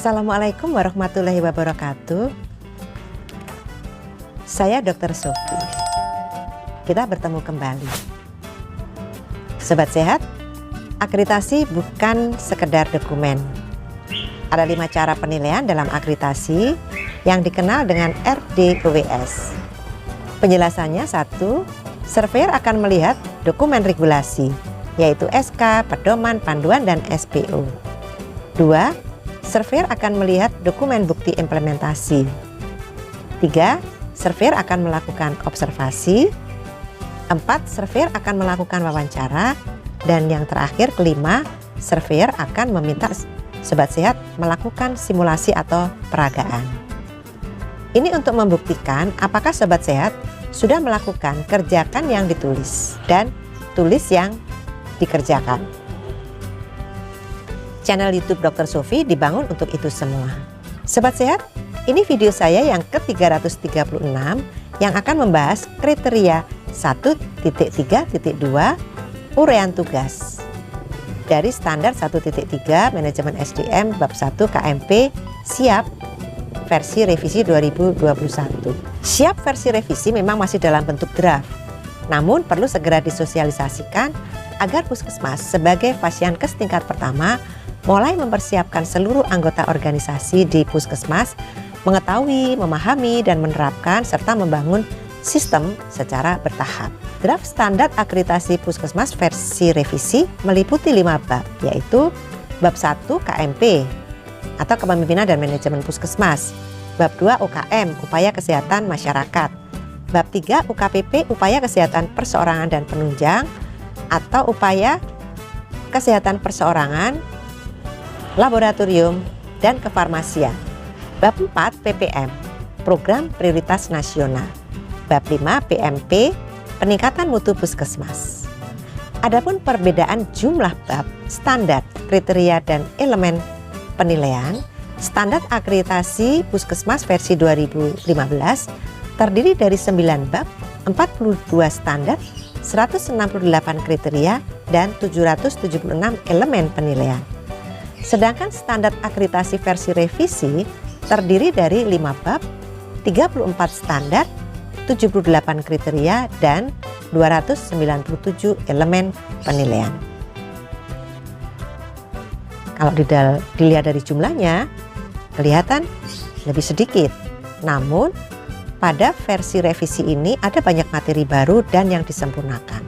Assalamualaikum warahmatullahi wabarakatuh. Saya Dr. Sofi. Kita bertemu kembali. Sobat sehat, akreditasi bukan sekedar dokumen. Ada 5 cara penilaian dalam akreditasi yang dikenal dengan RDGWS. Penjelasannya: 1. Surveyor akan melihat dokumen regulasi, yaitu SK, pedoman, panduan, dan SPO. 2. Surveyor akan melihat dokumen bukti implementasi. 3. Surveyor akan melakukan observasi. 4. Surveyor akan melakukan wawancara. Dan yang terakhir, kelima, surveyor akan meminta sobat sehat melakukan simulasi atau peragaan. Ini untuk membuktikan apakah sobat sehat sudah melakukan kerjakan yang ditulis dan tulis yang dikerjakan. Channel YouTube Dr. Sofi dibangun untuk itu semua. Sobat sehat, ini video saya yang ke-336 yang akan membahas kriteria 1.3.2 uraian tugas dari standar 1.3 manajemen SDM bab 1 KMP siap versi revisi 2021. Siap versi revisi memang masih dalam bentuk draft, namun perlu segera disosialisasikan agar puskesmas sebagai fasiankes tingkat pertama mulai mempersiapkan seluruh anggota organisasi di puskesmas mengetahui, memahami, dan menerapkan serta membangun sistem secara bertahap. Draft standar akreditasi puskesmas versi revisi meliputi 5 bab, yaitu bab 1 KMP atau Kepemimpinan dan Manajemen Puskesmas, bab 2 UKM Upaya Kesehatan Masyarakat, bab 3 UKPP Upaya Kesehatan Perseorangan dan Penunjang atau Upaya Kesehatan Perseorangan, Laboratorium, dan Kefarmasian, bab 4 PPM Program Prioritas Nasional, bab 5 PMP Peningkatan Mutu Puskesmas. Adapun perbedaan jumlah bab, standar, kriteria, dan elemen penilaian, standar akreditasi puskesmas versi 2015 terdiri dari 9 bab, 42 standar, 168 kriteria, dan 776 elemen penilaian. Sedangkan standar akreditasi versi revisi terdiri dari 5 bab, 34 standar, 78 kriteria, dan 297 elemen penilaian. Kalau dilihat dari jumlahnya, kelihatan lebih sedikit. Namun, pada versi revisi ini ada banyak materi baru dan yang disempurnakan.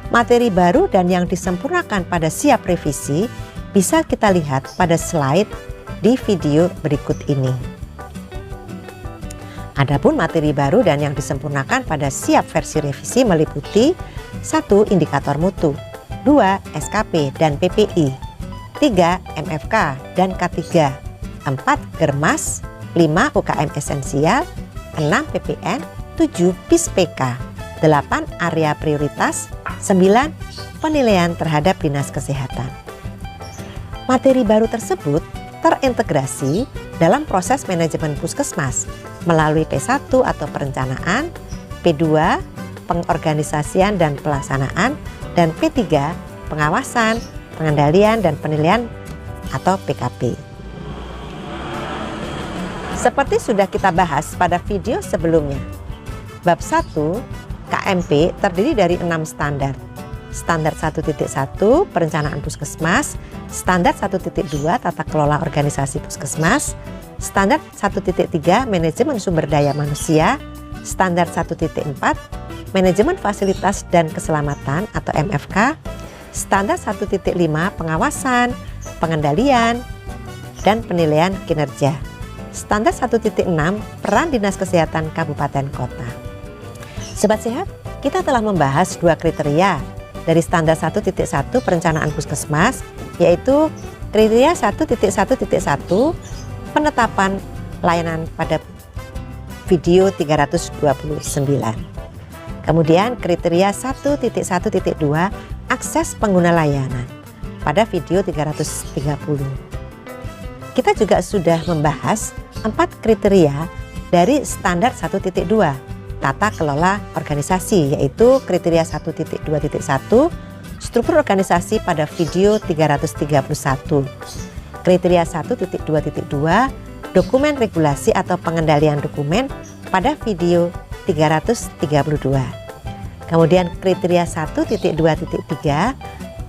Materi baru dan yang disempurnakan pada siap revisi bisa kita lihat pada slide di video berikut ini. Adapun materi baru dan yang disempurnakan pada siap versi revisi meliputi 1. Indikator mutu, 2. SKP dan PPI, 3. MFK dan K3, 4. Germas, 5. UKM esensial, 6. PPN, 7. PIS-PK, 8. Area prioritas, 9. Penilaian terhadap Dinas Kesehatan. Materi baru tersebut terintegrasi dalam proses manajemen puskesmas melalui P1 atau perencanaan, P2 pengorganisasian dan pelaksanaan, dan P3 pengawasan, pengendalian, dan penilaian atau PKP. Seperti sudah kita bahas pada video sebelumnya, bab 1 KMP terdiri dari 6 standar. Standar 1.1 perencanaan puskesmas, standar 1.2 tata kelola organisasi puskesmas, standar 1.3 manajemen sumber daya manusia, standar 1.4 manajemen fasilitas dan keselamatan atau MFK, standar 1.5 pengawasan, pengendalian, dan penilaian kinerja, standar 1.6 peran Dinas Kesehatan Kabupaten Kota. Sobat sehat, kita telah membahas 2 kriteria dari standar 1.1 perencanaan puskesmas, yaitu kriteria 1.1.1 penetapan layanan pada video 329. Kemudian kriteria 1.1.2 akses pengguna layanan pada video 330. Kita juga sudah membahas 4 kriteria dari standar 1.2 tata kelola organisasi, yaitu kriteria 1.2.1 struktur organisasi pada video 331, Kriteria 1.2.2 dokumen regulasi atau pengendalian dokumen pada video 332. Kemudian kriteria 1.2.3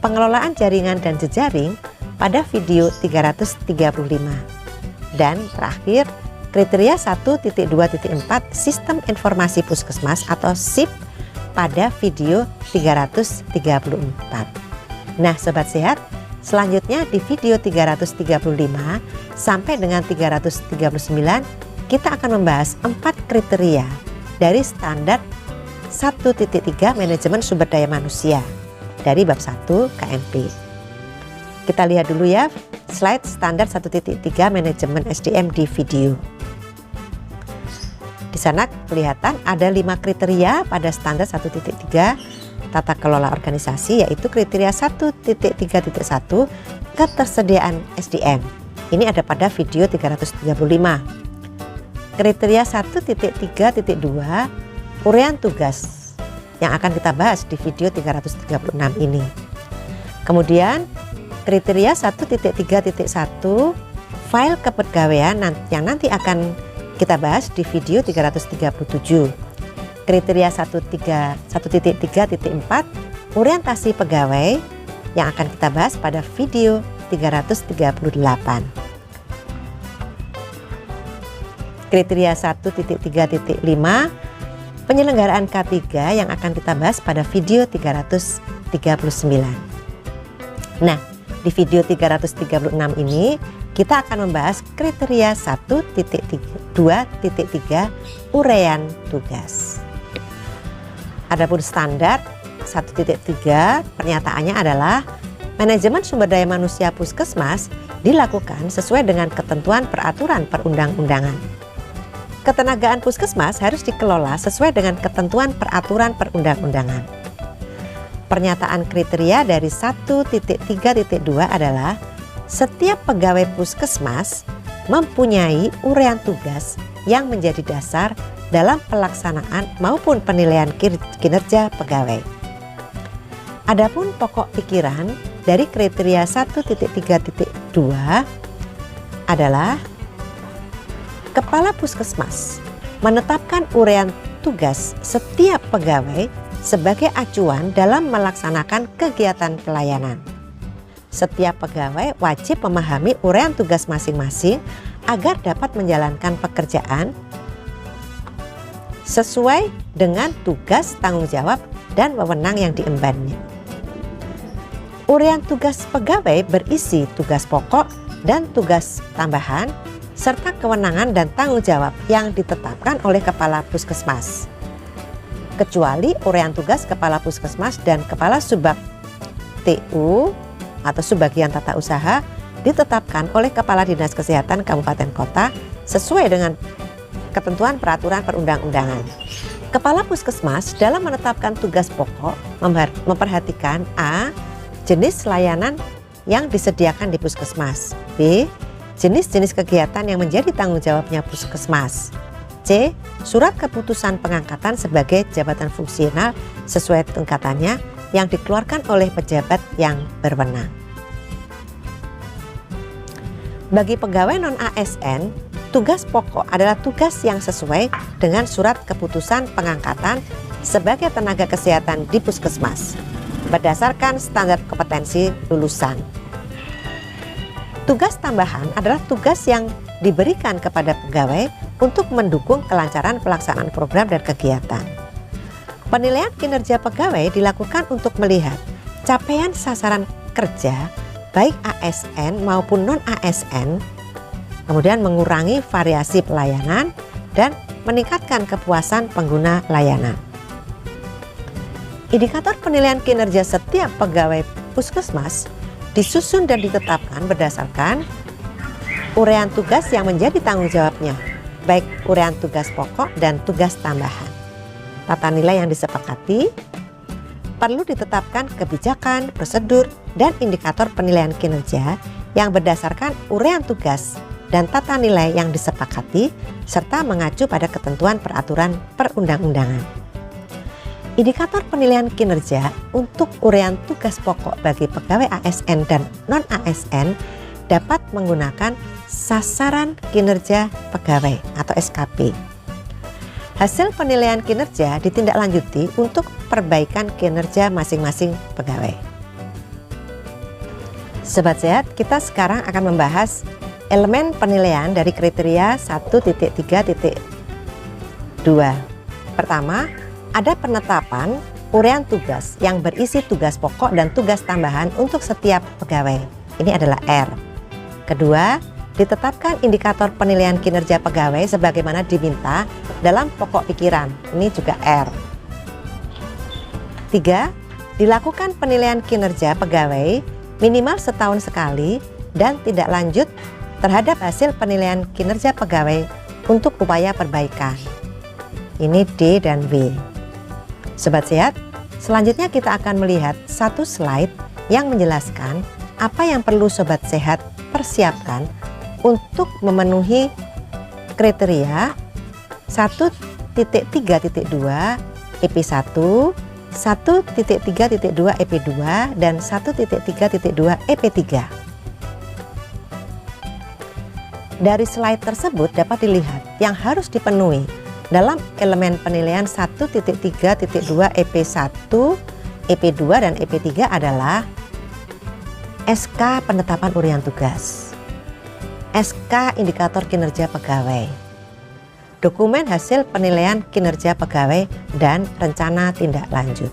pengelolaan jaringan dan jejaring pada video 335. Dan terakhir kriteria 1.2.4 sistem informasi puskesmas atau SIP pada video 334. Nah Sobat Sehat, selanjutnya di video 335 sampai dengan 339 kita akan membahas 4 kriteria dari standar 1.3 manajemen sumber daya manusia dari bab 1 KMP. Kita lihat dulu ya slide standar 1.3 manajemen SDM di video. Di sana kelihatan ada 5 kriteria pada standar 1.3 tata kelola organisasi, yaitu kriteria 1.3.1 ketersediaan SDM. Ini ada pada video 335. Kriteria 1.3.2 uraian tugas yang akan kita bahas di video 336 ini. Kemudian kriteria 1.3.1 file kepegawaian yang nanti akan kita bahas di video 337. Kriteria 1.3.4 orientasi pegawai yang akan kita bahas pada video 338. Kriteria 1.3.5 penyelenggaraan K3 yang akan kita bahas pada video 339. Nah, di video 336 ini kita akan membahas kriteria 1.2.3 uraian tugas. Adapun standar 1.3 pernyataannya adalah manajemen sumber daya manusia puskesmas dilakukan sesuai dengan ketentuan peraturan perundang-undangan. Ketenagaan puskesmas harus dikelola sesuai dengan ketentuan peraturan perundang-undangan. Pernyataan kriteria dari 1.3.2 adalah setiap pegawai puskesmas mempunyai uraian tugas yang menjadi dasar dalam pelaksanaan maupun penilaian kinerja pegawai. Adapun pokok pikiran dari kriteria 1.3.2 adalah Kepala Puskesmas menetapkan uraian tugas setiap pegawai sebagai acuan dalam melaksanakan kegiatan pelayanan. Setiap pegawai wajib memahami uraian tugas masing-masing agar dapat menjalankan pekerjaan sesuai dengan tugas, tanggung jawab, dan wewenang yang diembannya. Uraian tugas pegawai berisi tugas pokok dan tugas tambahan, serta kewenangan dan tanggung jawab yang ditetapkan oleh Kepala Puskesmas. Kecuali uraian tugas Kepala Puskesmas dan Kepala Subbag TU atau Subbagian Tata Usaha ditetapkan oleh Kepala Dinas Kesehatan Kabupaten Kota sesuai dengan ketentuan peraturan perundang-undangan. Kepala Puskesmas dalam menetapkan tugas pokok memperhatikan A. Jenis layanan yang disediakan di puskesmas. B. Jenis-jenis kegiatan yang menjadi tanggung jawabnya puskesmas. C. Surat keputusan pengangkatan sebagai jabatan fungsional sesuai tingkatannya yang dikeluarkan oleh pejabat yang berwenang. Bagi pegawai non-ASN, tugas pokok adalah tugas yang sesuai dengan surat keputusan pengangkatan sebagai tenaga kesehatan di puskesmas berdasarkan standar kompetensi lulusan. Tugas tambahan adalah tugas yang diberikan kepada pegawai untuk mendukung kelancaran pelaksanaan program dan kegiatan. Penilaian kinerja pegawai dilakukan untuk melihat capaian sasaran kerja baik ASN maupun non-ASN, kemudian mengurangi variasi pelayanan dan meningkatkan kepuasan pengguna layanan. Indikator penilaian kinerja setiap pegawai puskesmas disusun dan ditetapkan berdasarkan uraian tugas yang menjadi tanggung jawabnya, baik uraian tugas pokok dan tugas tambahan. Tata nilai yang disepakati, perlu ditetapkan kebijakan, prosedur, dan indikator penilaian kinerja yang berdasarkan uraian tugas dan tata nilai yang disepakati serta mengacu pada ketentuan peraturan perundang-undangan. Indikator penilaian kinerja untuk uraian tugas pokok bagi pegawai ASN dan non-ASN dapat menggunakan sasaran kinerja pegawai atau SKP. Hasil penilaian kinerja ditindaklanjuti untuk perbaikan kinerja masing-masing pegawai. Sobat Sehat, kita sekarang akan membahas elemen penilaian dari kriteria 1.3.2. Pertama, ada penetapan uraian tugas yang berisi tugas pokok dan tugas tambahan untuk setiap pegawai. Ini adalah R. Kedua, ditetapkan indikator penilaian kinerja pegawai sebagaimana diminta dalam pokok pikiran. Ini juga R. 3. Dilakukan penilaian kinerja pegawai minimal setahun sekali dan tidak lanjut terhadap hasil penilaian kinerja pegawai untuk upaya perbaikan. Ini D dan W. Sobat Sehat, selanjutnya kita akan melihat satu slide yang menjelaskan apa yang perlu Sobat Sehat persiapkan untuk memenuhi kriteria 1.3.2 EP1, 1.3.2 EP2, dan 1.3.2 EP3. Dari slide tersebut dapat dilihat yang harus dipenuhi dalam elemen penilaian 1.3.2 EP1, EP2, dan EP3 adalah SK penetapan uraian tugas, SK indikator kinerja pegawai, dokumen hasil penilaian kinerja pegawai, dan rencana tindak lanjut.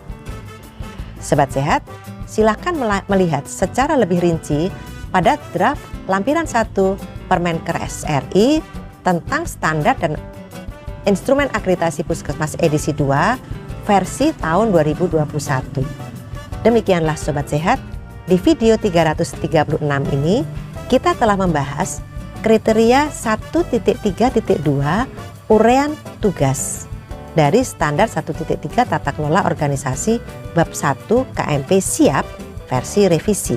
Sobat Sehat, silakan melihat secara lebih rinci pada draft lampiran 1 Permenkes RI tentang standar dan instrumen akreditasi puskesmas edisi 2 versi tahun 2021. Demikianlah Sobat Sehat, di video 336 ini kita telah membahas kriteria 1.3.2 uraian tugas dari standar 1.3 tata kelola organisasi bab 1 KMP siap versi revisi.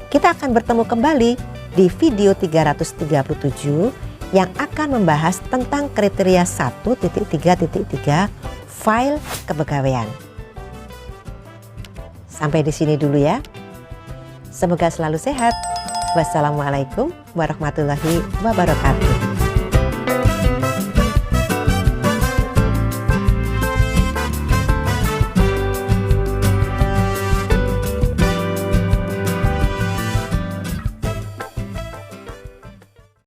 Kita akan bertemu kembali di video 337 yang akan membahas tentang kriteria 1.3.3 file kepegawaian. Sampai di sini dulu ya. Semoga selalu sehat. Wassalamualaikum warahmatullahi wabarakatuh.